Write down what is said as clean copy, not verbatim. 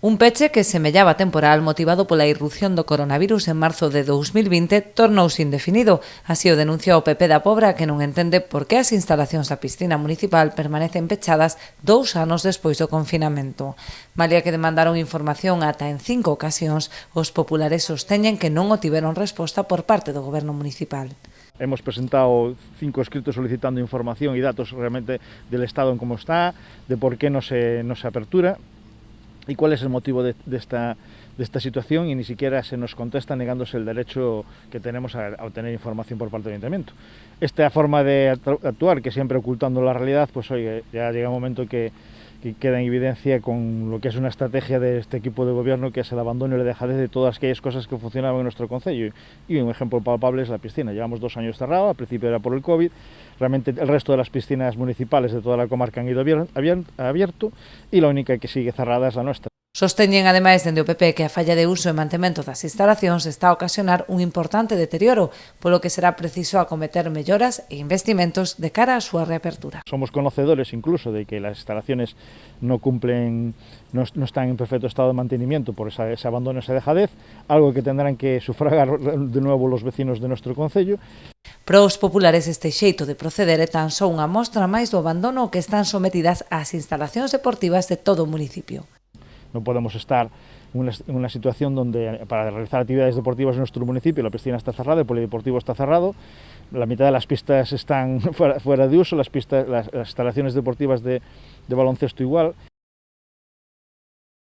Un peche que semellaba temporal motivado pola irrupción do coronavirus en marzo de 2020 tornouse indefinido. Así o denunciou o PP da Pobra, que non entende por que as instalacións da piscina municipal permanecen pechadas 2 anos despois do confinamento. Malia que demandaron información ata en 5 ocasións, os populares sosteñen que non obtiveron resposta por parte do goberno municipal. Hemos presentado 5 escritos solicitando información y datos realmente del estado en cómo está, de por qué no se apertura y cuál es el motivo de esta situación, y ni siquiera se nos contesta negándose el derecho que tenemos a obtener información por parte del Ayuntamiento. Esta forma de actuar, que siempre ocultando la realidad, pues oye, ya llega un momento que queda en evidencia con lo que es una estrategia de este equipo de gobierno, que es el abandono y la dejadez de todas aquellas cosas que funcionaban en nuestro concello. Y un ejemplo palpable es la piscina. Llevamos 2 años cerrada, al principio era por el COVID, realmente el resto de las piscinas municipales de toda la comarca han ido abierto y la única que sigue cerrada es la nuestra. Sosteñen ademais dende o PP que a falla de uso e mantemento das instalacións está a ocasionar un importante deterioro, polo que será preciso acometer melloras e investimentos de cara á súa reapertura. Somos conocedores incluso de que las instalaciones no están en perfecto estado de mantenimiento por ese abandono, esa dejadez, algo que tendrán que sufragar de nuevo los vecinos de nuestro concello. Para os populares este xeito de proceder é tan só unha mostra máis do abandono que están sometidas as instalacións deportivas de todo o municipio. No podemos estar en una situación donde para realizar actividades deportivas en nuestro municipio la piscina está cerrada, el polideportivo está cerrado, la mitad de las pistas están fuera de uso, las instalaciones deportivas de baloncesto igual.